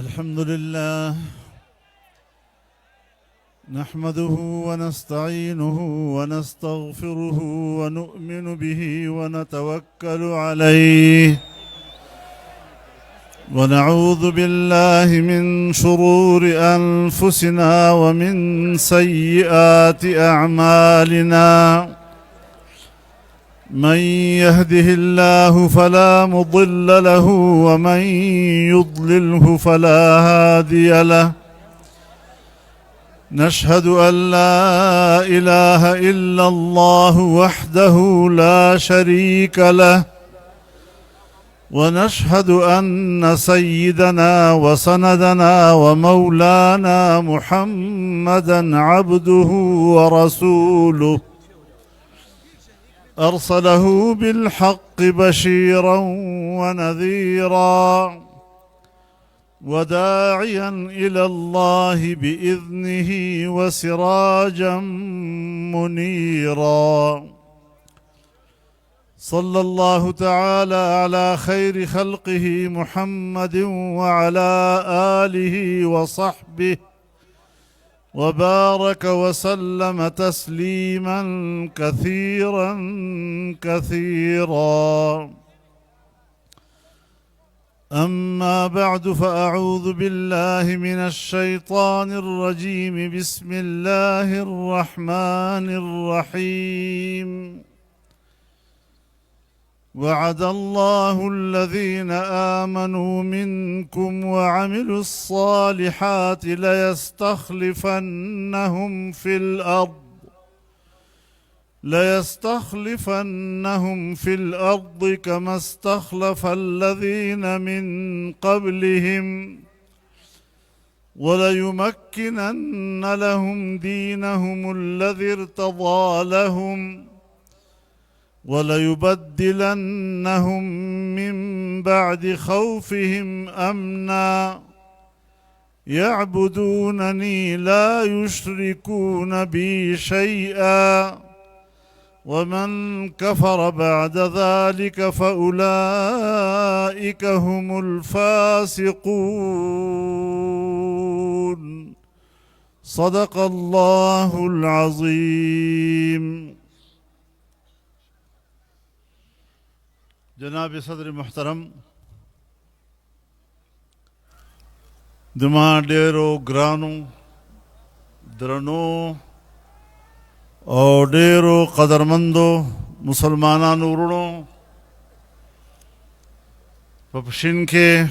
الحمد لله نحمده ونستعينه ونستغفره ونؤمن به ونتوكل عليه ونعوذ بالله من شرور أنفسنا ومن سيئات أعمالنا من يهده الله فلا مضل له ومن يضلله فلا هادي له نشهد أن لا إله إلا الله وحده لا شريك له ونشهد أن سيدنا وسندنا ومولانا محمدا عبده ورسوله أرسله بالحق بشيرا ونذيرا وداعيا إلى الله بإذنه وسراجا منيرا صلى الله تعالى على خير خلقه محمد وعلى آله وصحبه وبارك وسلم تسليما كثيرا كثيرا أما بعد فأعوذ بالله من الشيطان الرجيم بسم الله الرحمن الرحيم وعد الله الذين آمنوا منكم وعملوا الصالحات ليستخلفنهم في الأرض كما استخلف الذين من قبلهم وليمكنن لهم دينهم الذي ارتضى لهم وليبدلنهم من بعد خوفهم أمنا يعبدونني لا يشركون بي شيئا ومن كفر بعد ذلك فأولئك هم الفاسقون صدق الله العظيم. جناب صدر محترم دما ډیرو ګرانو درنو او ډیرو قدرمندو مسلمانانو ورونو په پښین کې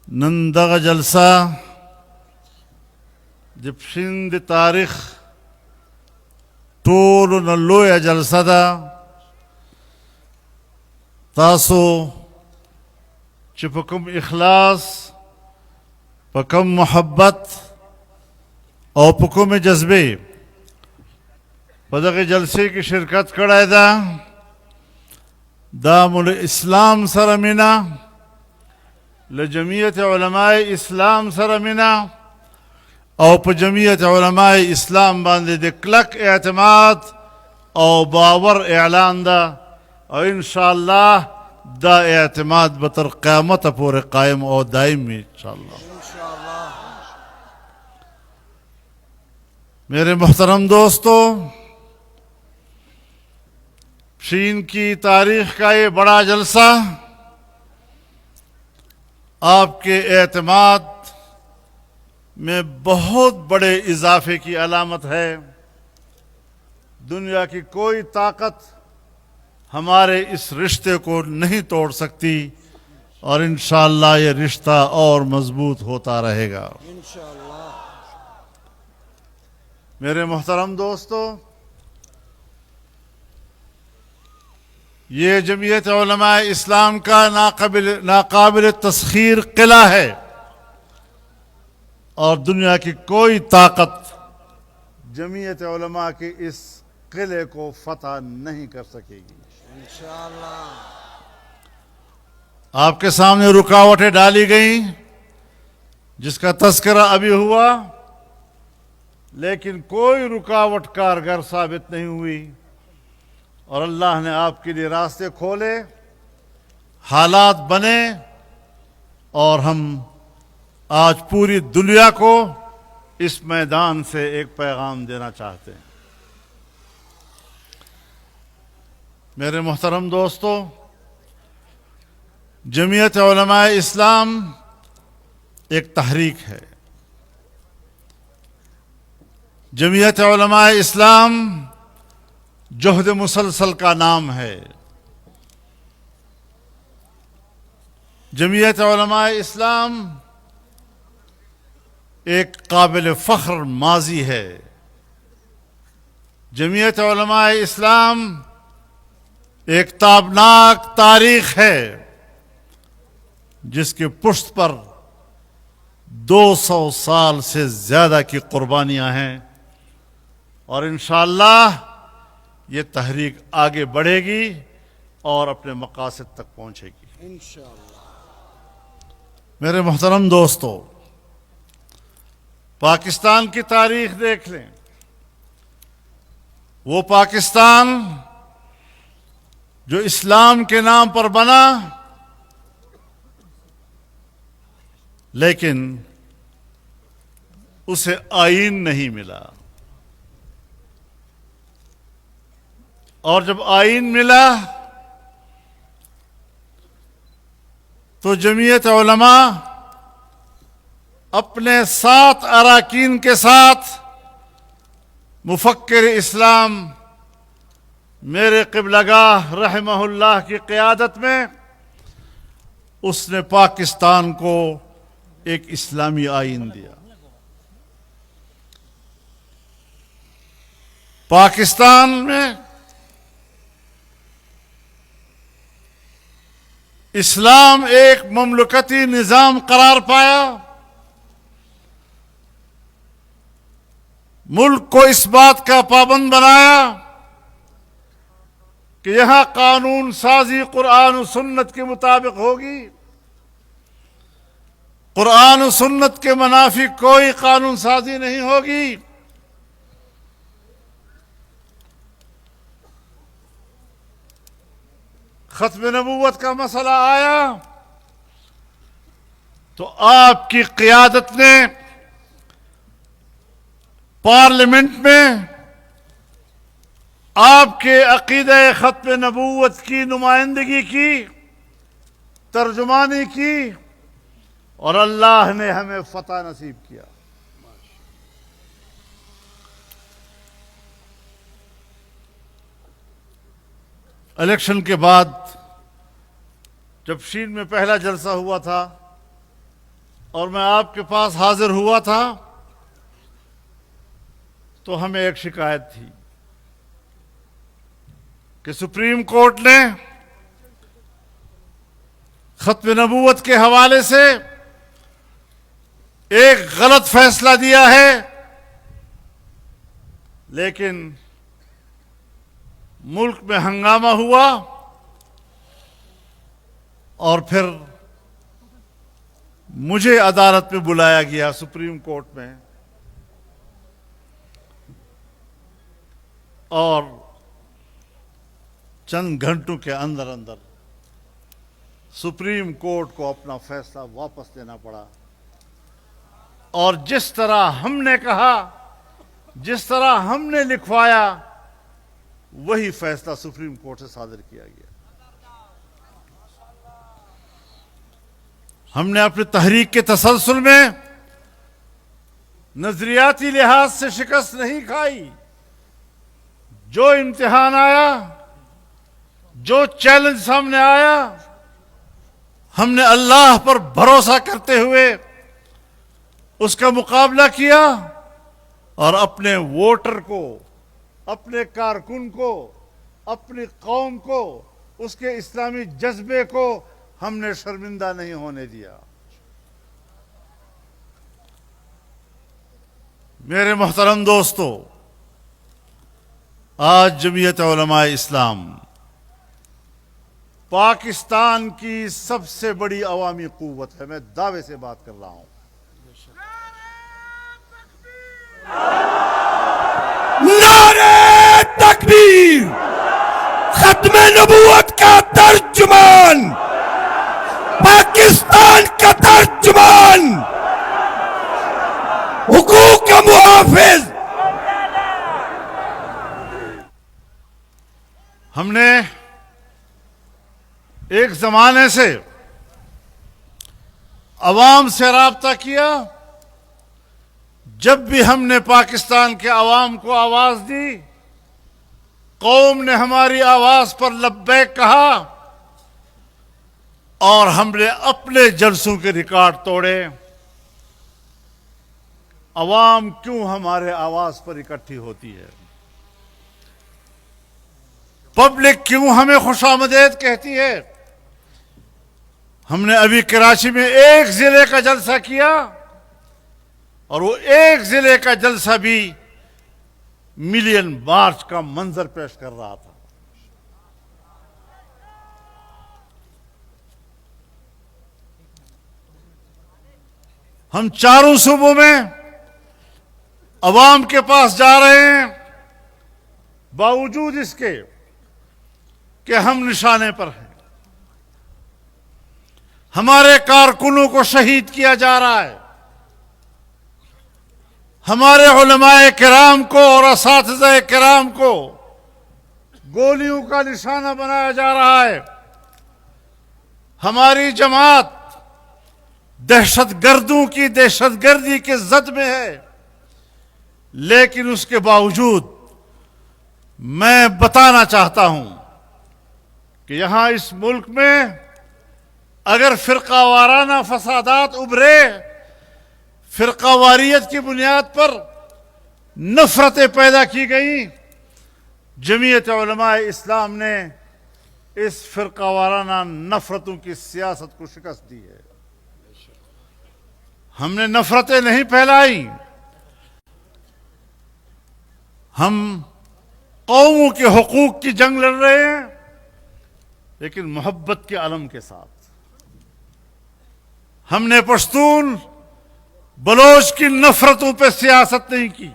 نن دغه جلسه د پښین د تاریخ ټولو نه لویه جلسه ده. تاسو چې په کوم اخلاص په کوم محبت او په کوم جذبه په دغه جلسې کې شرکت کړی ده دا مول اسلام سره مینه له جمعیت علماء اسلام سره مینه او په جمعیت علماء اسلام باندې د کلک اعتماد او باور اعلان ده او انشاءاللہ دا اعتماد بطر قیامت پورے قائم اور دائم انشاءاللہ. میرے محترم دوستو، پښین کی تاریخ کا یہ بڑا جلسہ آپ کے اعتماد میں بہت بڑے اضافے کی علامت ہے. دنیا کی کوئی طاقت ہمارے اس رشتے کو نہیں توڑ سکتی اور انشاءاللہ یہ رشتہ اور مضبوط ہوتا رہے گا انشاءاللہ. میرے محترم دوستو، یہ جمعیت علماء اسلام کا ناقابل تسخیر قلعہ ہے اور دنیا کی کوئی طاقت جمعیت علماء کے اس قلعے کو فتح نہیں کر سکے گی انشاءاللہ. آپ کے سامنے رکاوٹیں ڈالی گئیں جس کا تذکرہ ابھی ہوا، لیکن کوئی رکاوٹ کارگر ثابت نہیں ہوئی اور اللہ نے آپ کے لیے راستے کھولے، حالات بنے اور ہم آج پوری دنیا کو اس میدان سے ایک پیغام دینا چاہتے ہیں۔ میرے محترم دوستو، جمعیت علماء اسلام ایک تحریک ہے۔ جمعیت علماء اسلام جہد مسلسل کا نام ہے۔ جمعیت علماء اسلام ایک قابل فخر ماضی ہے۔ جمعیت علماء اسلام ایک تابناک تاریخ ہے جس کے پشت پر 200 سال سے زیادہ کی قربانیاں ہیں، اور انشاءاللہ یہ تحریک آگے بڑھے گی اور اپنے مقاصد تک پہنچے گی انشاءاللہ۔ میرے محترم دوستو، پاکستان کی تاریخ دیکھ لیں۔ وہ پاکستان جو اسلام کے نام پر بنا، لیکن اسے آئین نہیں ملا، اور جب آئین ملا تو جمعیت علماء اپنے 7 اراکین کے ساتھ مفکر اسلام میرے قبلہ گاہ رحمہ اللہ کی قیادت میں اس نے پاکستان کو ایک اسلامی آئین دیا۔ پاکستان میں اسلام ایک مملکتی نظام قرار پایا۔ ملک کو اس بات کا پابند بنایا کہ یہاں قانون سازی قرآن و سنت کے مطابق ہوگی، قرآن و سنت کے منافی کوئی قانون سازی نہیں ہوگی۔ ختم نبوت کا مسئلہ آیا تو آپ کی قیادت نے پارلیمنٹ میں آپ کے عقیدہ ختم نبوت کی نمائندگی کی، ترجمانی کی، اور اللہ نے ہمیں فتح نصیب کیا۔ الیکشن کے بعد جب شین میں پہلا جلسہ ہوا تھا اور میں آپ کے پاس حاضر ہوا تھا تو ہمیں ایک شکایت تھی کہ سپریم کورٹ نے ختم نبوت کے حوالے سے ایک غلط فیصلہ دیا ہے، لیکن ملک میں ہنگامہ ہوا اور پھر مجھے عدالت میں بلایا گیا، سپریم کورٹ میں، اور چند گھنٹوں کے اندر اندر سپریم کورٹ کو اپنا فیصلہ واپس لینا پڑا، اور جس طرح ہم نے کہا، جس طرح ہم نے لکھوایا، وہی فیصلہ سپریم کورٹ سے صادر کیا گیا۔ ہم نے اپنی تحریک کے تسلسل میں نظریاتی لحاظ سے شکست نہیں کھائی۔ جو امتحان آیا، جو چیلنج سامنے آیا، ہم نے اللہ پر بھروسہ کرتے ہوئے اس کا مقابلہ کیا، اور اپنے ووٹر کو، اپنے کارکن کو، اپنی قوم کو، اس کے اسلامی جذبے کو ہم نے شرمندہ نہیں ہونے دیا۔ میرے محترم دوستو، آج جمعیت علماء اسلام پاکستان کی سب سے بڑی عوامی قوت ہے۔ میں دعوے سے بات کر رہا ہوں۔ نعرہ تکبیر! ختم نبوت کا ترجمان، پاکستان کا کا ترجمان، حقوق کا محافظ. ہم نے ایک زمانے سے عوام سے رابطہ کیا. جب بھی ہم نے پاکستان کے عوام کو آواز دی، قوم نے ہماری آواز پر لبیک کہا، اور ہم نے اپنے جلسوں کے ریکارڈ توڑے. عوام کیوں ہمارے آواز پر اکٹھی ہوتی ہے؟ پبلک کیوں ہمیں خوش آمدید کہتی ہے؟ ہم نے ابھی کراچی میں ایک ضلع کا جلسہ کیا، اور وہ ایک ضلع کا جلسہ بھی ملین مارچ کا منظر پیش کر رہا تھا. ہم چاروں صوبوں میں عوام کے پاس جا رہے ہیں، باوجود اس کے کہ ہم نشانے پر ہیں. ہمارے کارکنوں کو شہید کیا جا رہا ہے، ہمارے علماء کرام کو اور اساتذہ کرام کو گولیوں کا نشانہ بنایا جا رہا ہے. ہماری جماعت دہشت گردوں کی دہشت گردی کے زد میں ہے، لیکن اس کے باوجود میں بتانا چاہتا ہوں کہ یہاں اس ملک میں اگر فرقہ وارانہ فسادات ابھرے، فرقہ واریت کی بنیاد پر نفرتیں پیدا کی گئیں، جمعیت علماء اسلام نے اس فرقہ وارانہ نفرتوں کی سیاست کو شکست دی ہے. ہم نے نفرتیں نہیں پھیلائی، ہم قوموں کے حقوق کی جنگ لڑ رہے ہیں، لیکن محبت کے علم کے ساتھ. ہم نے پشتون بلوچ کی نفرتوں پہ سیاست نہیں کی،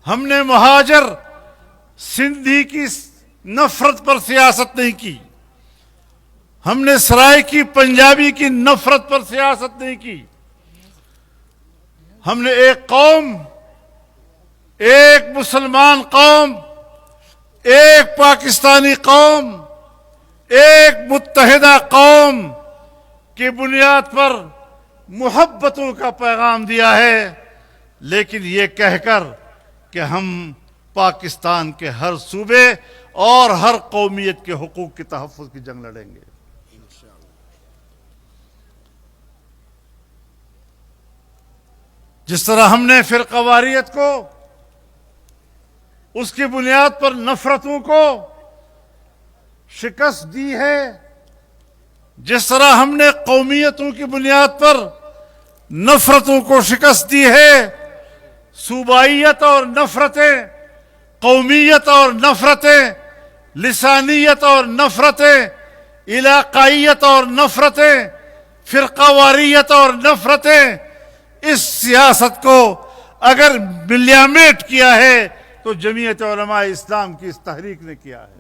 ہم نے مہاجر سندھی کی نفرت پر سیاست نہیں کی، ہم نے سرائکی پنجابی کی نفرت پر سیاست نہیں کی. ہم نے ایک قوم، ایک مسلمان قوم، ایک پاکستانی قوم، ایک متحدہ قوم کی بنیاد پر محبتوں کا پیغام دیا ہے، لیکن یہ کہہ کر کہ ہم پاکستان کے ہر صوبے اور ہر قومیت کے حقوق کے تحفظ کی جنگ لڑیں گے. جس طرح ہم نے فرقہ واریت کو، اس کی بنیاد پر نفرتوں کو شکست دی ہے، جس طرح ہم نے قومیتوں کی بنیاد پر نفرتوں کو شکست دی ہے، صوبائیت اور نفرتیں، قومیت اور نفرتیں، لسانیت اور نفرتیں، علاقائیت اور نفرتیں، فرقہ واریت اور نفرتیں، اس سیاست کو اگر ملیامیٹ کیا ہے تو جمعیت علماء اسلام کی اس تحریک نے کیا ہے.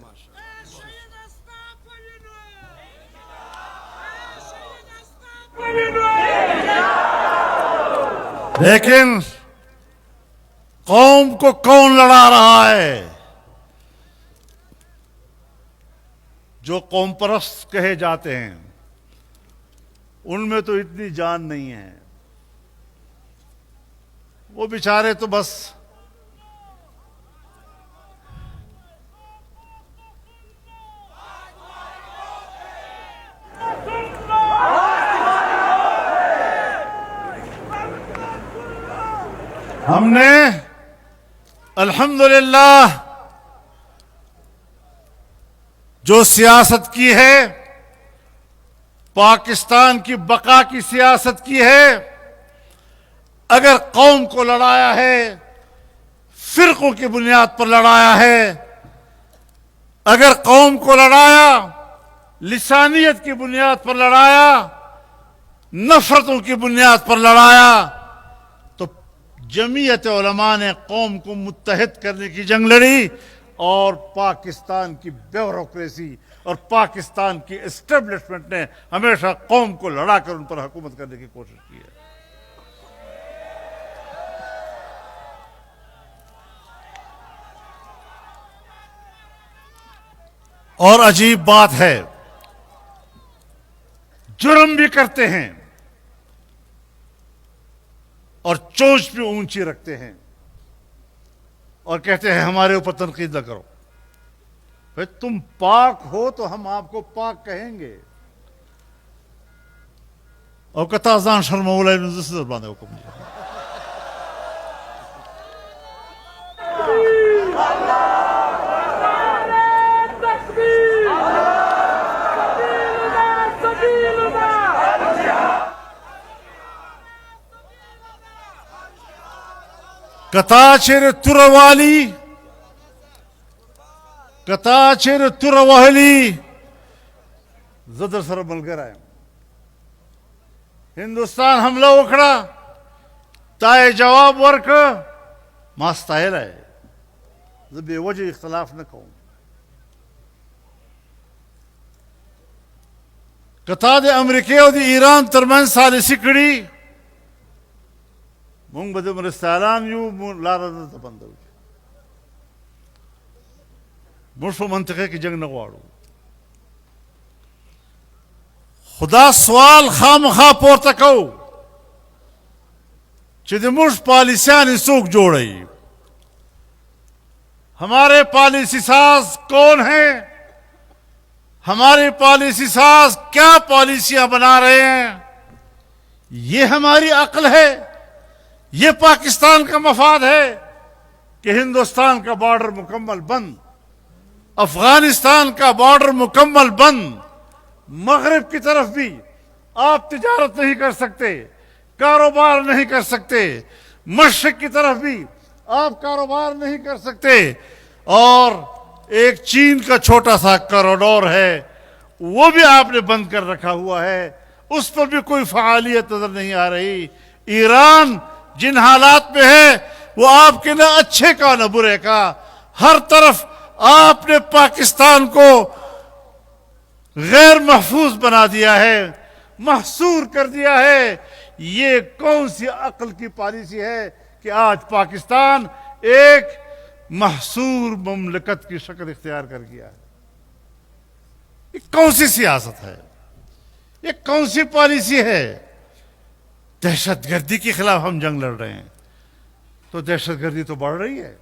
لیکن قوم کو کون لڑا رہا ہے؟ جو قوم پرست کہے جاتے ہیں، ان میں تو اتنی جان نہیں ہے. وہ بیچارے تو بس ہم نے الحمدللہ جو سیاست کی ہے، پاکستان کی بقا کی سیاست کی ہے. اگر قوم کو لڑایا ہے، فرقوں کی بنیاد پر لڑایا ہے، اگر قوم کو لڑایا، لسانیت کی بنیاد پر لڑایا، نفرتوں کی بنیاد پر لڑایا، تو جمعیت علماء نے قوم کو متحد کرنے کی جنگ لڑی، اور پاکستان کی بیوروکریسی اور پاکستان کی اسٹیبلشمنٹ نے ہمیشہ قوم کو لڑا کر ان پر حکومت کرنے کی کوشش کی ہے. اور عجیب بات ہے، جرم بھی کرتے ہیں اور چونچ بھی اونچی رکھتے ہیں اور کہتے ہیں ہمارے اوپر تنقید نہ کرو. بھئی تم پاک ہو تو ہم آپ کو پاک کہیں گے. اور کتا زان شرمولای نو زسر باندې حکم دی. کتا چیر توروالی، کتا چیر توروالی زدر سر ملگر آئے. ہندوستان حملہ وکڑا تائے جواب ورک ماستائل ہے. بے وجہ اختلاف نہ کہوں. کتا دے امریکہ اور دے ایران ترمن سالسی کڑی مونگ بدے مرستالان یو لارا نتا بندو. مرشو منطقے کی جنگ نگوارو. خدا سوال خام خواہ پورتا کو چھ دے مرش پالیسیان سوک جوڑئی. ہمارے پالیسی ساز کون ہیں؟ ہمارے پالیسی ساز کیا پالیسیاں بنا رہے ہیں؟ یہ ہماری عقل ہے؟ یہ پاکستان کا مفاد ہے کہ ہندوستان کا بارڈر مکمل بند، افغانستان کا بارڈر مکمل بند، مغرب کی طرف بھی آپ تجارت نہیں کر سکتے، کاروبار نہیں کر سکتے، مشرق کی طرف بھی آپ کاروبار نہیں کر سکتے، اور ایک چین کا چھوٹا سا کوریڈور ہے وہ بھی آپ نے بند کر رکھا ہوا ہے، اس پر بھی کوئی فعالیت نظر نہیں آ رہی. ایران جن حالات میں ہے وہ آپ کے نہ اچھے کا نہ برے کا، ہر طرف آپ نے پاکستان کو غیر محفوظ بنا دیا ہے، محصور کر دیا ہے. یہ کون سی عقل کی پالیسی ہے کہ آج پاکستان ایک محصور مملکت کی شکل اختیار کر گیا ہے؟ یہ کون سی سیاست ہے؟ یہ کون سی پالیسی ہے؟ دہشت گردی کے خلاف ہم جنگ لڑ رہے ہیں تو دہشت گردی تو بڑھ رہی ہے.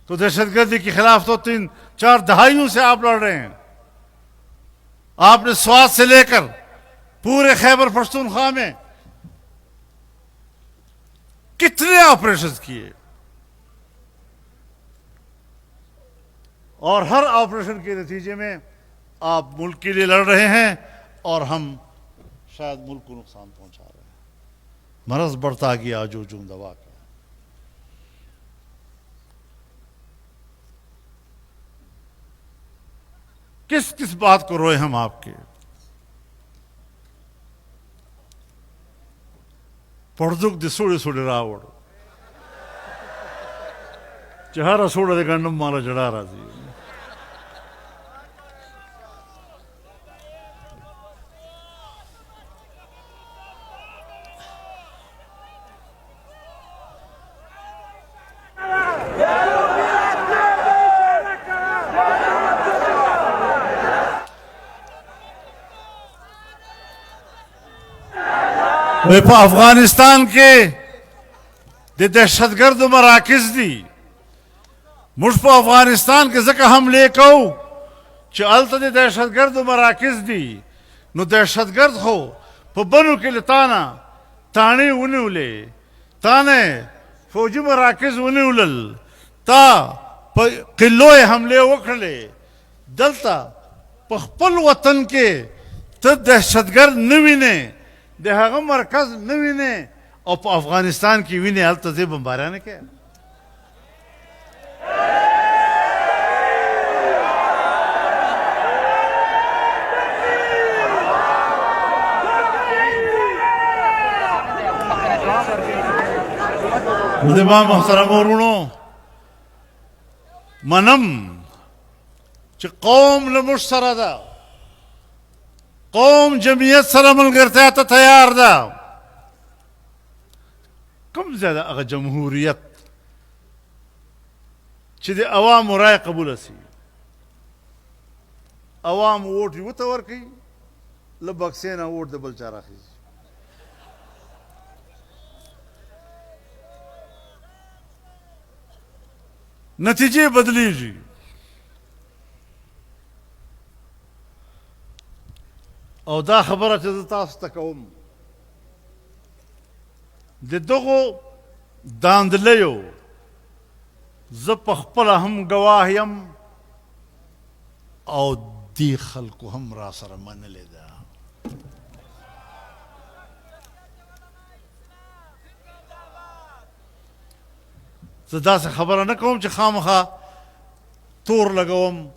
تو دہشت گردی کے خلاف تو 3-4 دہائیوں سے آپ لڑ رہے ہیں. آپ نے سوات سے لے کر پورے خیبر پختونخوا میں کتنے آپریشن کیے، اور ہر آپریشن کے نتیجے میں آپ ملک کے لیے لڑ رہے ہیں اور ہم شاید ملک کو نقصان پہنچا رہے ہیں. مرض بڑھتا گیا جو دوا کا. کس کس بات کو روئے ہم آپ کے؟ پڑدک دی سوڑی سوڑی راوڑ چہارا سوڑا دے گنڈم مالا جڑا رہا تھی. افغانستان کے دہشت گرد مراکز دی مجھ پا افغانستان کے ذکر ہم لے کو چلتا دی دہشت گرد مراکز دی نو دہشت گرد ہو پا بنو کے لتانا تانی انیولے تانے فوجی مراکز انیولل تا پا قلوئے حملے وکھلے دلتا پا خپل وطن کے تا دہشت گرد نوینے دہاغ مرکز نوینے اور پا افغانستان کی وینے حالتا زی بمبارانے کیا. مدبان محترم ورونو منم چې قوم لمش سره ده، قوم جمعیت سره ملګرتیا ته تیار ده. کوم ځای ده هغه جمهوریت چې د عوامو رای قبوله سي، عوام ووټ یو ته ورکوي، له بکسې نه ووټ د بل چا راخیږي. نتیجې بدلیږي. او دا خبره چې زه تاسو ته کوم، د دغو داندلیو زه په خپله هم ګواه یم او دې خلکو هم را سره منلې ده. زه داسې خبره نه کوم چې خامخا تور لګوم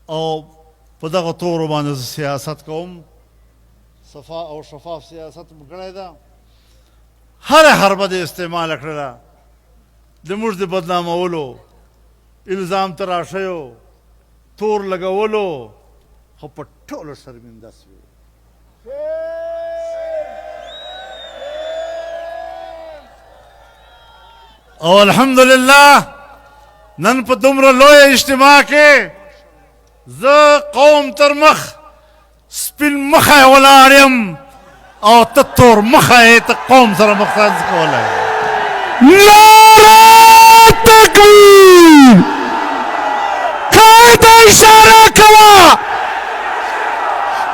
او په دغه تورو باندې زه سیاست کوم. صفا او شفاف سیاست مو کړی ده. هره حربه دې استعماله کړله د موږ د بدنامولو، الزام تراشیو، تور لګولو، خو په ټولو شرمنده سوي. او الحمدلله نن په دومره لویه اجتماع کې زه قوم تر مخ سپین مخی ولاړ یم او ته تور مخی، ته قوم سره مختلف کولی. نعرہ تکبیر! قاعدہ اشارہ کوا،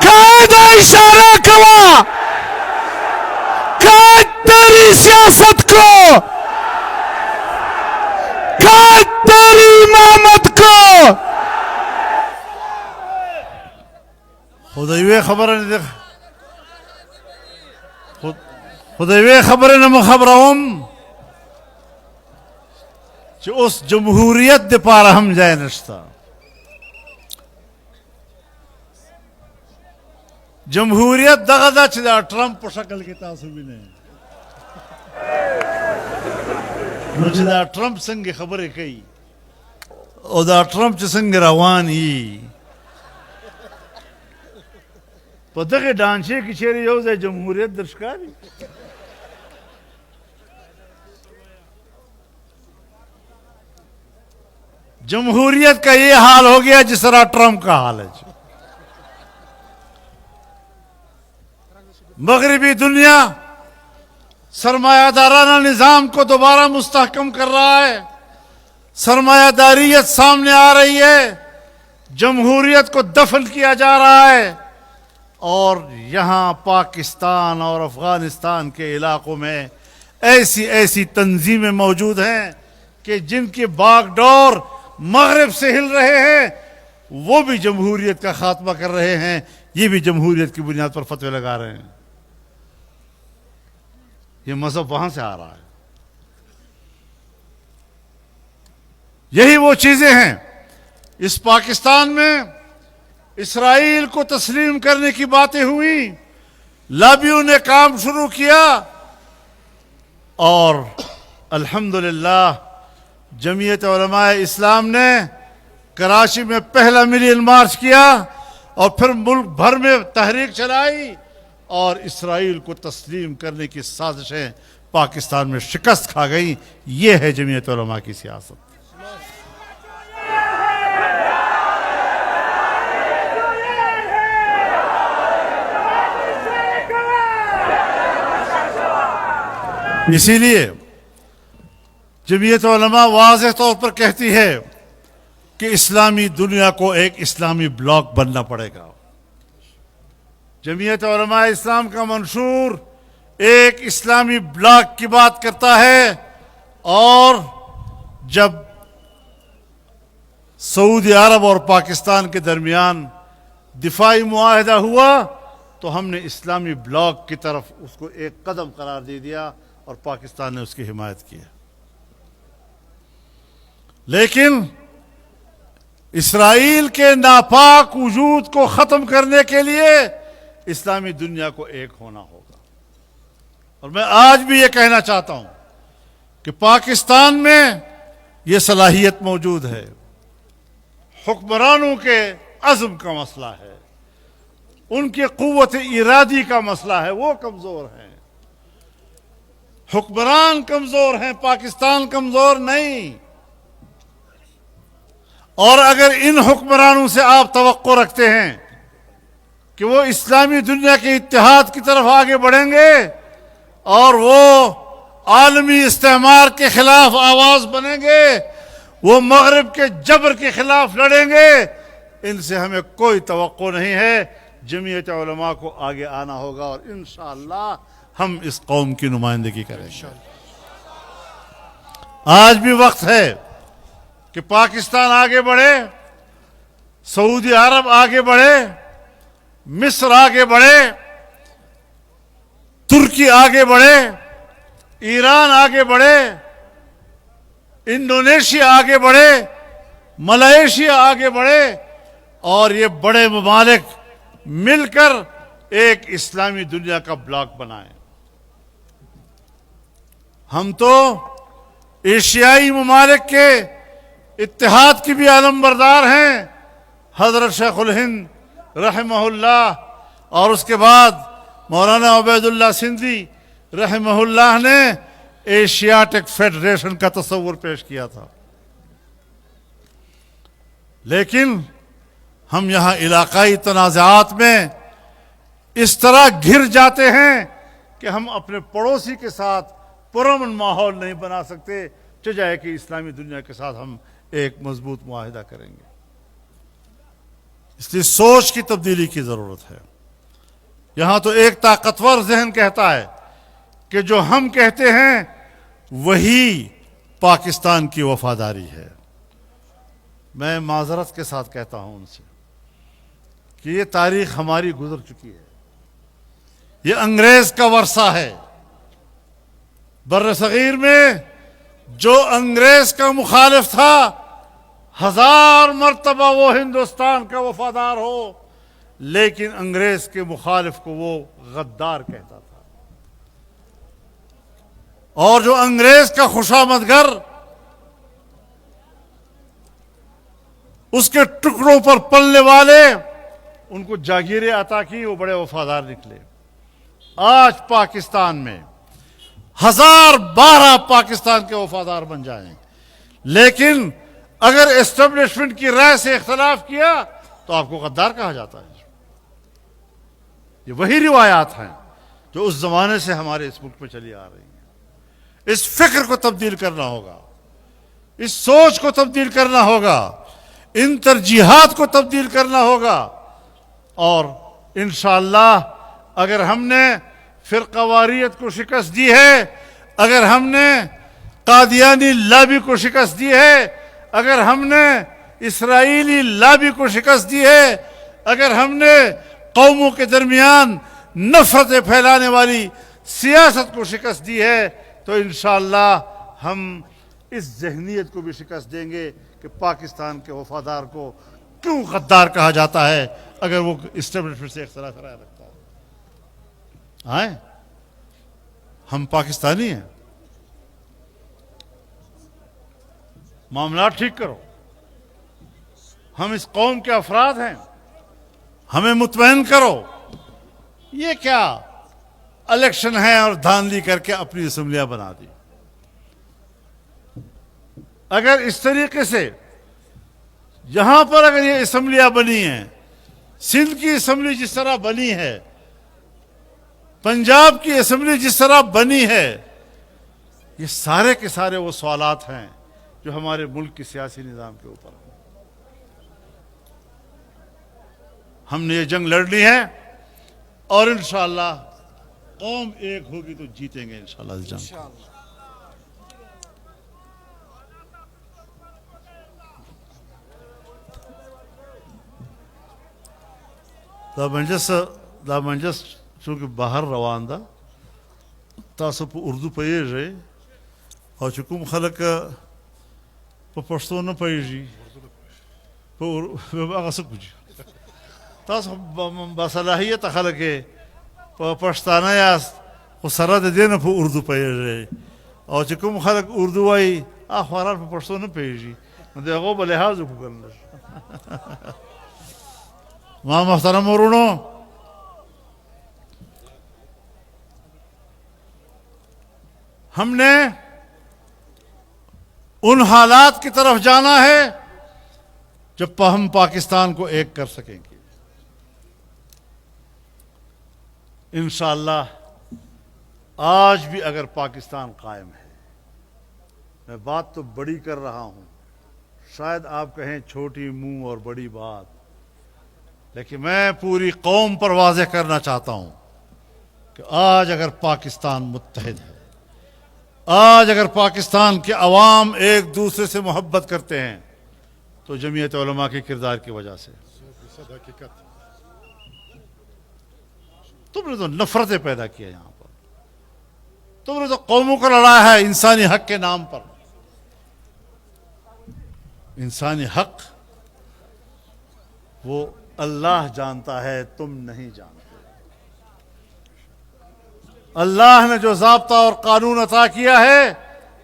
قاعدہ اشارہ کوا، قائد تیری سیاست کو، قائد تیری امامت کو. خو د یوې خبرې نه مو خبروم چې اوس جمهوریت دپاره هم ځای نشته. جمهوریت دغه ده چې د ټرمپ په شکل کې تاسو وینئ. نو چې دا ټرمپ څنګه خبرې کوي او دا ټرمپ چې څنګه روان یي، په دغه ډانچې کې چیرې یو ځای جمهوریت در ښکاري؟ جمہوریت کا یہ حال ہو گیا جس طرح ٹرمپ کا حال ہے. مغربی دنیا سرمایہ دارانہ نظام کو دوبارہ مستحکم کر رہا ہے، سرمایہ داریت سامنے آ رہی ہے، جمہوریت کو دفن کیا جا رہا ہے. اور یہاں پاکستان اور افغانستان کے علاقوں میں ایسی ایسی تنظیمیں موجود ہیں کہ جن کے باغ ڈور مغرب سے ہل رہے ہیں، وہ بھی جمہوریت کا خاتمہ کر رہے ہیں، یہ بھی جمہوریت کی بنیاد پر فتوے لگا رہے ہیں. یہ مذہب وہاں سے آ رہا ہے. یہی وہ چیزیں ہیں. اس پاکستان میں اسرائیل کو تسلیم کرنے کی باتیں ہوئی، لابیوں نے کام شروع کیا اور الحمدللہ جمعیت علماء اسلام نے کراچی میں پہلا ملین مارچ کیا اور پھر ملک بھر میں تحریک چلائی اور اسرائیل کو تسلیم کرنے کی سازشیں پاکستان میں شکست کھا گئی. یہ ہے جمعیت علماء کی سیاست. اسی لیے جمعیت علماء واضح طور پر کہتی ہے کہ اسلامی دنیا کو ایک اسلامی بلاک بننا پڑے گا. جمعیت علماء اسلام کا منشور ایک اسلامی بلاک کی بات کرتا ہے. اور جب سعودی عرب اور پاکستان کے درمیان دفاعی معاہدہ ہوا تو ہم نے اسلامی بلاک کی طرف اس کو ایک قدم قرار دے دیا اور پاکستان نے اس کی حمایت کی. لیکن اسرائیل کے ناپاک وجود کو ختم کرنے کے لیے اسلامی دنیا کو ایک ہونا ہوگا. اور میں آج بھی یہ کہنا چاہتا ہوں کہ پاکستان میں یہ صلاحیت موجود ہے. حکمرانوں کے عزم کا مسئلہ ہے, ان کی قوت ارادی کا مسئلہ ہے, وہ کمزور ہیں. حکمران کمزور ہیں, پاکستان کمزور نہیں. اور اگر ان حکمرانوں سے آپ توقع رکھتے ہیں کہ وہ اسلامی دنیا کے اتحاد کی طرف آگے بڑھیں گے اور وہ عالمی استعمار کے خلاف آواز بنیں گے, وہ مغرب کے جبر کے خلاف لڑیں گے, ان سے ہمیں کوئی توقع نہیں ہے. جمعیت علماء کو آگے آنا ہوگا اور انشاءاللہ ہم اس قوم کی نمائندگی کریں گے. آج بھی وقت ہے کہ پاکستان آگے بڑھے, سعودی عرب آگے بڑھے, مصر آگے بڑھے, ترکی آگے بڑھے, ایران آگے بڑھے, انڈونیشیا آگے بڑھے, ملائیشیا آگے بڑھے, اور یہ بڑے ممالک مل کر ایک اسلامی دنیا کا بلاک بنائیں. ہم تو ایشیائی ممالک کے اتحاد کی بھی علم بردار ہیں. حضرت شیخ الہند رحمہ اللہ اور اس کے بعد مولانا عبید اللہ سندھی رحمہ اللہ نے ایشیاٹک فیڈریشن کا تصور پیش کیا تھا. لیکن ہم یہاں علاقائی تنازعات میں اس طرح گھر جاتے ہیں کہ ہم اپنے پڑوسی کے ساتھ پرامن ماحول نہیں بنا سکتے, چاہے کہ اسلامی دنیا کے ساتھ ہم ایک مضبوط معاہدہ کریں گے. اس لیے سوچ کی تبدیلی کی ضرورت ہے. یہاں تو ایک طاقتور ذہن کہتا ہے کہ جو ہم کہتے ہیں وہی پاکستان کی وفاداری ہے. میں معذرت کے ساتھ کہتا ہوں ان سے کہ یہ تاریخ ہماری گزر چکی ہے. یہ انگریز کا ورثہ ہے. بر صغیر میں جو انگریز کا مخالف تھا 1000 مرتبہ وہ ہندوستان کا وفادار ہو, لیکن انگریز کے مخالف کو وہ غدار کہتا تھا. اور جو انگریز کا خوشامدگر اس کے ٹکڑوں پر پلنے والے ان کو جاگیریں عطا کی, وہ بڑے وفادار نکلے. آج پاکستان میں 1012 پاکستان کے وفادار بن جائیں, لیکن اگر اسٹیبلشمنٹ کی رائے سے اختلاف کیا تو آپ کو غدار کہا جاتا ہے. یہ وہی روایات ہیں جو اس زمانے سے ہمارے اس ملک میں چلی آ رہی ہیں. اس فکر کو تبدیل کرنا ہوگا, اس سوچ کو تبدیل کرنا ہوگا, ان ترجیحات کو تبدیل کرنا ہوگا. اور انشاءاللہ اگر ہم نے فرقہ واریت کو شکست دی ہے, اگر ہم نے قادیانی لابی کو شکست دی ہے, اگر ہم نے اسرائیلی لابی کو شکست دی ہے, اگر ہم نے قوموں کے درمیان نفرتیں پھیلانے والی سیاست کو شکست دی ہے, تو انشاءاللہ ہم اس ذہنیت کو بھی شکست دیں گے کہ پاکستان کے وفادار کو کیوں غدار کہا جاتا ہے اگر وہ اسٹیبلشمنٹ سے اختلاف رائے رکھتا ہے. آئیں, ہم پاکستانی ہیں, معاملات ٹھیک کرو. ہم اس قوم کے افراد ہیں, ہمیں مطمئن کرو. یہ کیا الیکشن ہے اور دھاندلی کر کے اپنی اسمبلیاں بنا دی. اگر اس طریقے سے یہاں پر اگر یہ اسمبلیاں بنی ہیں, سندھ کی اسمبلی جس طرح بنی ہے, پنجاب کی اسمبلی جس طرح بنی ہے, یہ سارے کے سارے وہ سوالات ہیں جو ہمارے ملک کی سیاسی نظام کے اوپر ہیں. ہم نے یہ جنگ لڑنی ہے اور انشاءاللہ قوم ایک ہوگی تو جیتیں گے انشاءاللہ اس جنگ کو. دا منجس چونکہ باہر روان دا تاسو په اردو پوهیږئ او چې کوم خلک په پښتو نه پوهیږي په هغه څه کوي تاسو باصلاحیت خلک په پښتانه یاست خو سره د دې نه په اردو پوهیږئ او چې کوم خلک اردو وایي اخبارات په پښتو نه پیږي نو د هغو به لحاظ وکړل. ما محترم ورونو، ہم نے ان حالات کی طرف جانا ہے جب ہم پاکستان کو ایک کر سکیں گے. انشاءاللہ آج بھی اگر پاکستان قائم ہے، میں بات تو بڑی کر رہا ہوں، شاید آپ کہیں چھوٹی منہ اور بڑی بات، لیکن میں پوری قوم پر واضح کرنا چاہتا ہوں کہ آج اگر پاکستان متحد ہے، آج اگر پاکستان کے عوام ایک دوسرے سے محبت کرتے ہیں تو جمعیت علماء کے کردار کی وجہ سے. تم نے تو نفرتیں پیدا کی ہے یہاں پر، تم نے تو قوموں کو لڑایا ہے انسانی حق کے نام پر. انسانی حق وہ اللہ جانتا ہے، تم نہیں جانتے. اللہ نے جو ضابطہ اور قانون عطا کیا ہے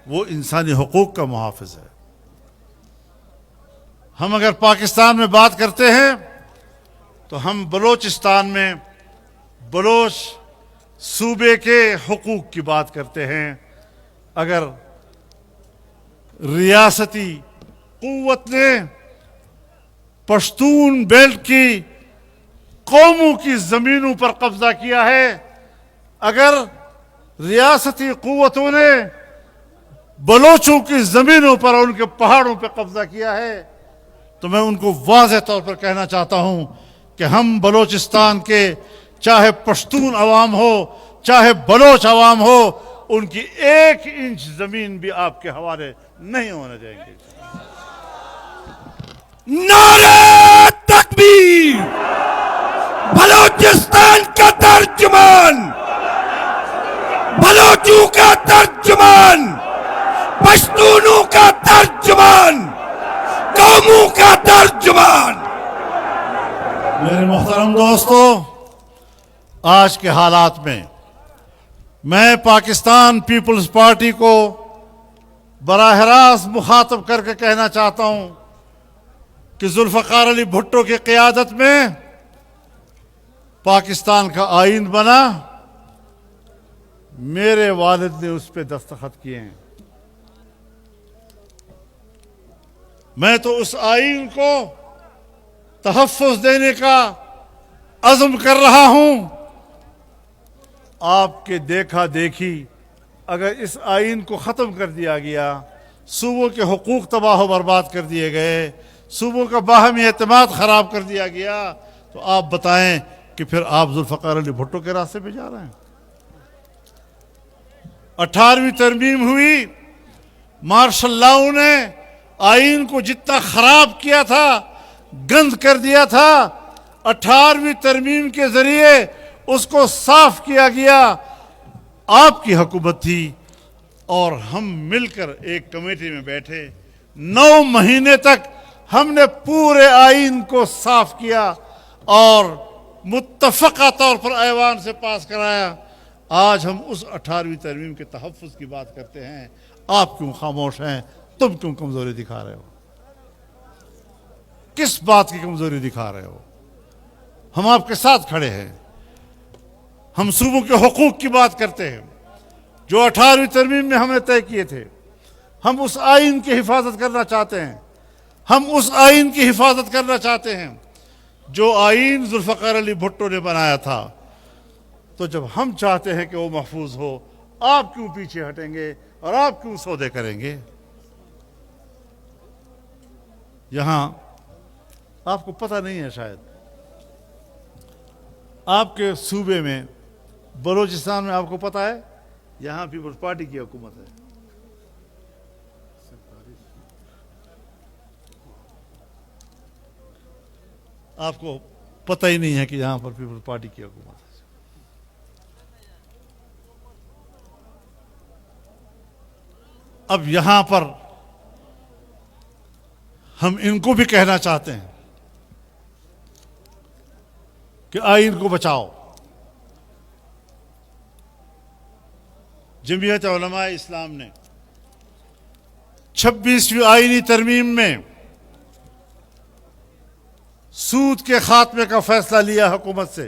وہ انسانی حقوق کا محافظ ہے. ہم اگر پاکستان میں بات کرتے ہیں تو ہم بلوچستان میں بلوچ صوبے کے حقوق کی بات کرتے ہیں. اگر ریاستی قوت نے پشتون بیلٹ کی قوموں کی زمینوں پر قبضہ کیا ہے، اگر ریاستی قوتوں نے بلوچوں کی زمینوں پر اور ان کے پہاڑوں پہ قبضہ کیا ہے، تو میں ان کو واضح طور پر کہنا چاہتا ہوں کہ ہم بلوچستان کے چاہے پشتون عوام ہو چاہے بلوچ عوام ہو، ان کی 1 انچ زمین بھی آپ کے حوالے نہیں ہونے دیں گے. نعرہ تکبیر! بلوچستان کا ترجمان، بلوچوں کا ترجمان، پشتونوں کا ترجمان، قوموں کا ترجمان. میرے محترم دوستو، آج کے حالات میں میں پاکستان پیپلز پارٹی کو براہ راست مخاطب کر کے کہنا چاہتا ہوں کہ ذوالفقار علی بھٹو کی قیادت میں پاکستان کا آئین بنا، میرے والد نے اس پہ دستخط کیے ہیں. میں تو اس آئین کو تحفظ دینے کا عزم کر رہا ہوں. آپ کے دیکھا دیکھی اگر اس آئین کو ختم کر دیا گیا، صوبوں کے حقوق تباہ و برباد کر دیے گئے، صوبوں کا باہمی اعتماد خراب کر دیا گیا، تو آپ بتائیں کہ پھر آپ ذوالفقار علی بھٹو کے راستے پہ جا رہے ہیں. 18ویں ترمیم ہوئی، مارشل لاؤ نے آئین کو جتنا خراب کیا تھا، گند کر دیا تھا، 18ویں ترمیم کے ذریعے اس کو صاف کیا گیا. آپ کی حکومت تھی اور ہم مل کر ایک کمیٹی میں بیٹھے، 9 مہینے تک ہم نے پورے آئین کو صاف کیا اور متفقہ طور پر ایوان سے پاس کرایا. آج ہم اس 18ویں ترمیم کے تحفظ کی بات کرتے ہیں. آپ کیوں خاموش ہیں؟ تم کیوں کمزوری دکھا رہے ہو؟ کس بات کی کمزوری دکھا رہے ہو؟ ہم آپ کے ساتھ کھڑے ہیں. ہم صوبوں کے حقوق کی بات کرتے ہیں جو 18ویں ترمیم میں ہم نے طے کیے تھے. ہم اس آئین کی حفاظت کرنا چاہتے ہیں. ہم اس آئین کی حفاظت کرنا چاہتے ہیں جو آئین ذوالفقار علی بھٹو نے بنایا تھا. تو جب ہم چاہتے ہیں کہ وہ محفوظ ہو، آپ کیوں پیچھے ہٹیں گے اور آپ کیوں سودے کریں گے؟ یہاں آپ کو پتہ نہیں ہے، شاید آپ کے صوبے میں بلوچستان میں آپ کو پتہ ہے یہاں پیپلز پارٹی کی حکومت ہے. آپ کو پتہ ہی نہیں ہے کہ یہاں پر پیپلز پارٹی کی حکومت ہے. اب یہاں پر ہم ان کو بھی کہنا چاہتے ہیں کہ آئین کو بچاؤ. جمعیت علماء اسلام نے 26ویں آئینی ترمیم میں سود کے خاتمے کا فیصلہ لیا حکومت سے.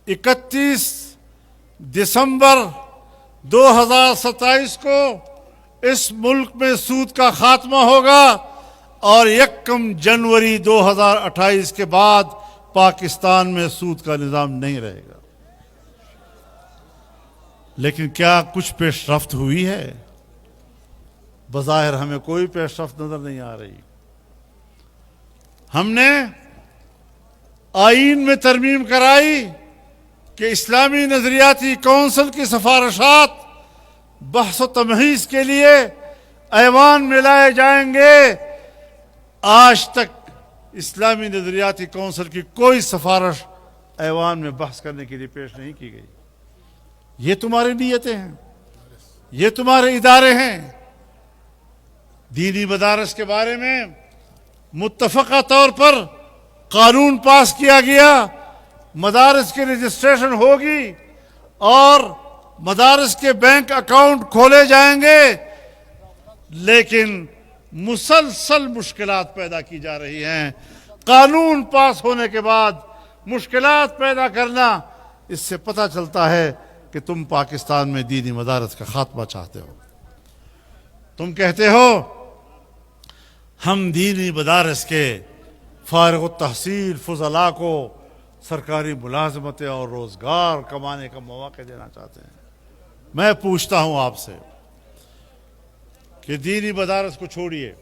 31 دسمبر 2027 کو اس ملک میں سود کا خاتمہ ہوگا اور 1 جنوری 2028 کے بعد پاکستان میں سود کا نظام نہیں رہے گا. لیکن کیا کچھ پیش رفت ہوئی ہے؟ بظاہر ہمیں کوئی پیش رفت نظر نہیں آ رہی. ہم نے آئین میں ترمیم کرائی کہ اسلامی نظریاتی کونسل کی سفارشات بحث و تمہیز کے لیے ایوان میں لائے جائیں گے. آج تک اسلامی نظریاتی کونسل کی کوئی سفارش ایوان میں بحث کرنے کے لیے پیش نہیں کی گئی. یہ تمہاری نیتیں ہیں، یہ تمہارے ادارے ہیں. دینی مدارس کے بارے میں متفقہ طور پر قانون پاس کیا گیا، مدارس کی رجسٹریشن ہوگی اور مدارس کے بینک اکاؤنٹ کھولے جائیں گے، لیکن مسلسل مشکلات پیدا کی جا رہی ہیں. قانون پاس ہونے کے بعد مشکلات پیدا کرنا، اس سے پتہ چلتا ہے کہ تم پاکستان میں دینی مدارس کا خاتمہ چاہتے ہو. تم کہتے ہو ہم دینی مدارس کے فارغ التحصیل فضلاء کو سرکاری ملازمتیں اور روزگار کمانے کا مواقع دینا چاہتے ہیں. میں پوچھتا ہوں آپ سے کہ دینی مدارس کو چھوڑیے،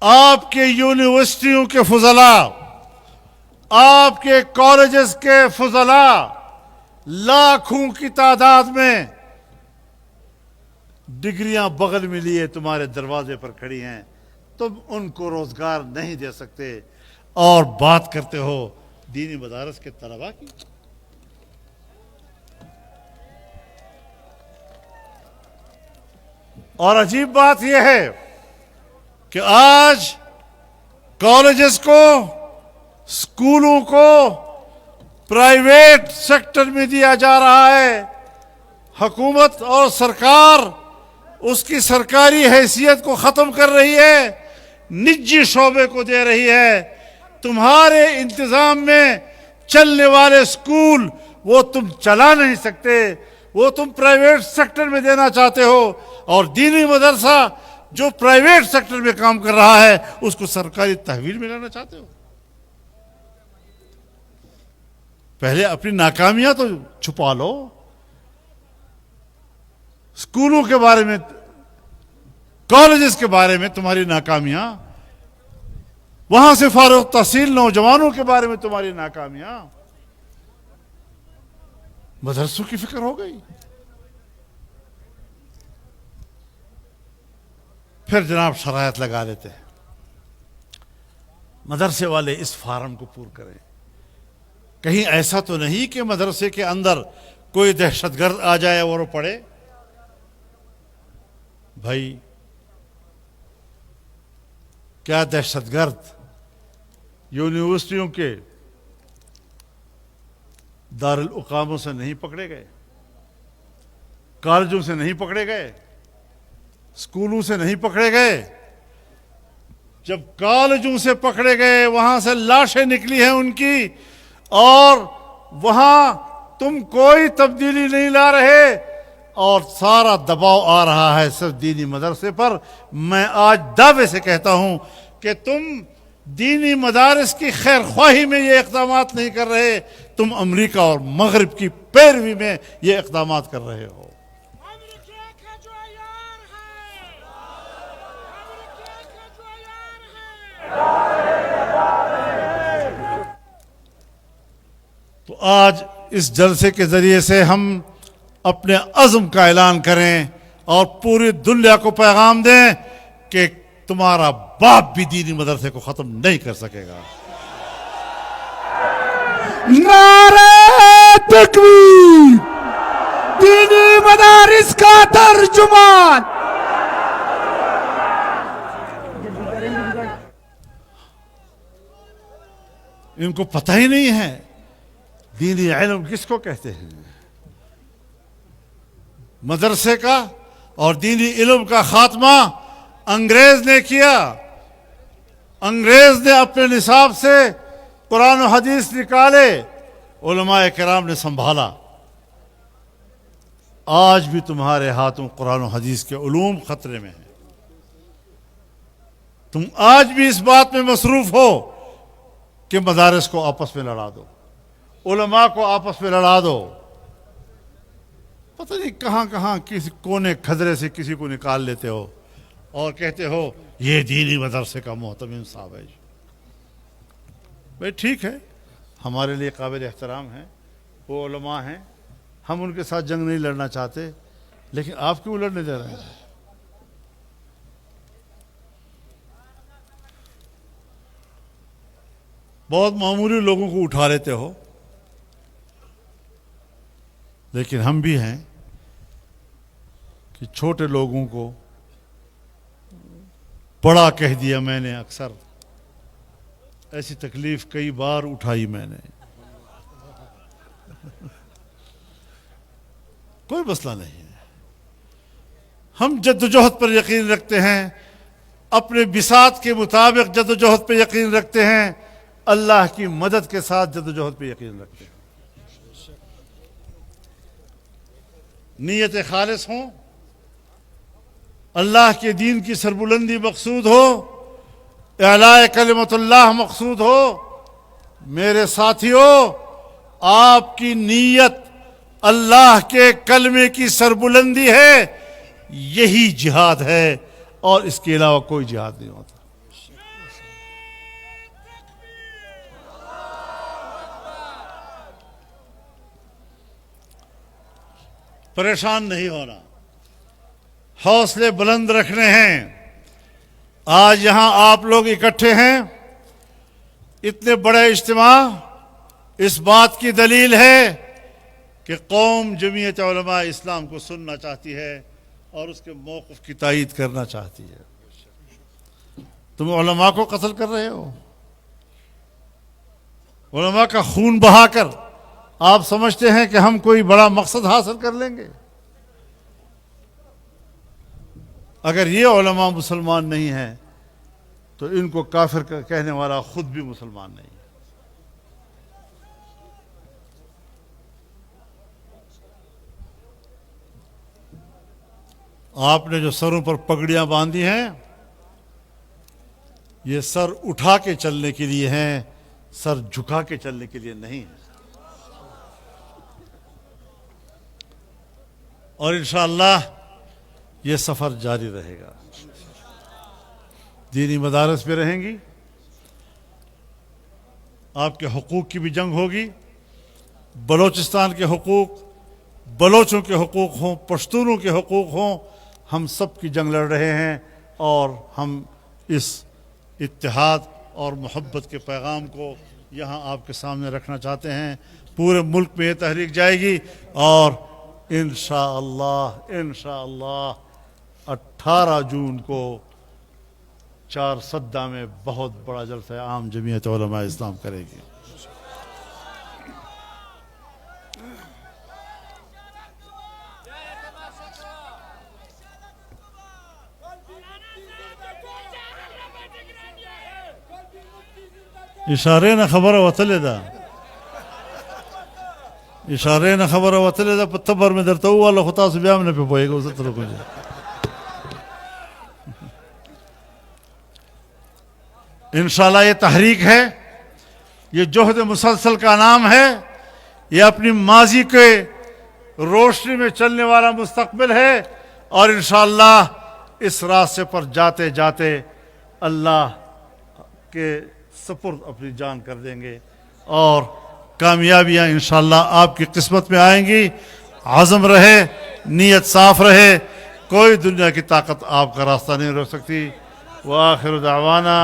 آپ کے یونیورسٹیوں کے فضلاء، آپ کے کالجز کے فضلاء لاکھوں کی تعداد میں ڈگریاں بغل میں لیے تمہارے دروازے پر کھڑی ہیں. تم ان کو روزگار نہیں دے سکتے اور بات کرتے ہو دینی مدارس کے طلباء کی. اور عجیب بات یہ ہے کہ آج کالجز کو، اسکولوں کو پرائیویٹ سیکٹر میں دیا جا رہا ہے. حکومت اور سرکار اس کی سرکاری حیثیت کو ختم کر رہی ہے، نجی شعبے کو دے رہی ہے. تمہارے انتظام میں چلنے والے اسکول وہ تم چلا نہیں سکتے، وہ تم پرائیویٹ سیکٹر میں دینا چاہتے ہو، اور دینی مدرسہ جو پرائیویٹ سیکٹر میں کام کر رہا ہے اس کو سرکاری تحویل میں لانا چاہتے ہو. پہلے اپنی ناکامیاں تو چھپا لو. اسکولوں کے بارے میں، کالجز کے بارے میں تمہاری ناکامیاں، وہاں سے فارغ تحصیل نوجوانوں کے بارے میں تمہاری ناکامیاں. مدرسوں کی فکر ہو گئی. پھر جناب شرائط لگا لیتے ہیں. مدرسے والے اس فارم کو پور کریں. کہیں ایسا تو نہیں کہ مدرسے کے اندر کوئی دہشت گرد آ جائے اور وہ پڑھے. بھائی کیا دہشت گرد یونیورسٹیوں کے دارالاقاموں سے نہیں پکڑے گئے؟ کالجوں سے نہیں پکڑے گئے؟ اسکولوں سے نہیں پکڑے گئے؟ جب کالجوں سے پکڑے گئے وہاں سے لاشیں نکلی ہیں ان کی، اور وہاں تم کوئی تبدیلی نہیں لا رہے اور سارا دباؤ آ رہا ہے صرف دینی مدرسے پر. میں آج دعوے سے کہتا ہوں کہ تم دینی مدارس کی خیر خواہی میں یہ اقدامات نہیں کر رہے، تم امریکہ اور مغرب کی پیروی میں یہ اقدامات کر رہے ہو. تو آج اس جلسے کے ذریعے سے ہم اپنے عزم کا اعلان کریں اور پوری دنیا کو پیغام دیں کہ تمہارا باپ بھی دینی مدرسے کو ختم نہیں کر سکے گا. نعرہ تکبیر! دینی مدارس کا ترجمان! ان کو پتہ ہی نہیں ہے دینی علم کس کو کہتے ہیں. مدرسے کا اور دینی علم کا خاتمہ انگریز نے کیا. انگریز نے اپنے نصاب سے قرآن و حدیث نکالے, علماء کرام نے سنبھالا. آج بھی تمہارے ہاتھوں قرآن و حدیث کے علوم خطرے میں ہیں. تم آج بھی اس بات میں مصروف ہو کہ مدارس کو آپس میں لڑا دو, علماء کو آپس میں لڑا دو. پتہ نہیں کہاں کہاں کسی کونے کھدرے سے کسی کو نکال لیتے ہو اور کہتے ہو یہ دینی مدرسے کا محتمم صاحب ہے. بھائی ٹھیک ہے, ہمارے لیے قابل احترام ہیں, وہ علماء ہیں, ہم ان کے ساتھ جنگ نہیں لڑنا چاہتے, لیکن آپ کیوں لڑنے دے رہے ہیں؟ بہت معمولی لوگوں کو اٹھا لیتے ہو, لیکن ہم بھی ہیں کہ چھوٹے لوگوں کو بڑا کہہ دیا میں نے. اکثر ایسی تکلیف کئی بار اٹھائی میں نے. کوئی مسئلہ نہیں ہے, ہم جد و جہد پر یقین رکھتے ہیں, اپنے بساط کے مطابق جد و جہد پہ یقین رکھتے ہیں, اللہ کی مدد کے ساتھ جد و جہد پہ یقین رکھتے ہیں. نیت خالص ہوں, اللہ کے دین کی سربلندی مقصود ہو, اعلاء کلمت اللہ مقصود ہو. میرے ساتھیو, آپ کی نیت اللہ کے کلمے کی سربلندی ہے, یہی جہاد ہے, اور اس کے علاوہ کوئی جہاد نہیں ہوتا. پریشان نہیں ہونا, حوصلے بلند رکھنے ہیں. آج یہاں آپ لوگ اکٹھے ہیں, اتنے بڑے اجتماع اس بات کی دلیل ہے کہ قوم جمعیت علماء اسلام کو سننا چاہتی ہے اور اس کے موقف کی تائید کرنا چاہتی ہے. تم علماء کو قتل کر رہے ہو, علماء کا خون بہا کر آپ سمجھتے ہیں کہ ہم کوئی بڑا مقصد حاصل کر لیں گے. اگر یہ علماء مسلمان نہیں ہیں تو ان کو کافر کہنے والا خود بھی مسلمان نہیں ہے. آپ نے جو سروں پر پگڑیاں باندھی ہیں, یہ سر اٹھا کے چلنے کے لیے ہیں, سر جھکا کے چلنے کے لیے نہیں ہے. اور انشاءاللہ یہ سفر جاری رہے گا. دینی مدارس بھی رہیں گی, آپ کے حقوق کی بھی جنگ ہوگی. بلوچستان کے حقوق, بلوچوں کے حقوق ہوں, پشتونوں کے حقوق ہوں, ہم سب کی جنگ لڑ رہے ہیں. اور ہم اس اتحاد اور محبت کے پیغام کو یہاں آپ کے سامنے رکھنا چاہتے ہیں. پورے ملک میں یہ تحریک جائے گی, اور انشاءاللہ 18 جون کو چارسدہ میں بہت بڑا جلسہ عام جمعیت علماء اسلام کرے گی. اشارے نہ خبر وتلے دا, اشارے نہ خبر وتلے دا, پتبر میں درتا ہوا اللہ خطا سے بیام نے پہ پوئے گا. اسے طرح کو جائے انشاءاللہ یہ تحریک ہے, یہ جہد مسلسل کا نام ہے, یہ اپنی ماضی کے روشنی میں چلنے والا مستقبل ہے. اور انشاءاللہ اس راستے پر جاتے جاتے اللہ کے سپرد اپنی جان کر دیں گے, اور کامیابیاں انشاءاللہ آپ کی قسمت میں آئیں گی. عزم رہے, نیت صاف رہے, کوئی دنیا کی طاقت آپ کا راستہ نہیں روک سکتی. وآخر دعوانا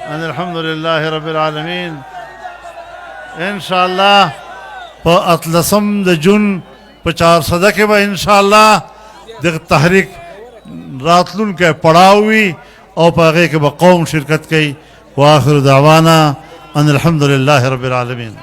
ان الحمدللہ رب العالمین. انشاءاللہ پا اتلسم د جن پا 4 کے با انشاءاللہ دیکھ تحریک راتلون کے پڑاوی اور پاگے کے با قوم شرکت کی. وآخر دعوانا ان الحمدللہ رب العالمین.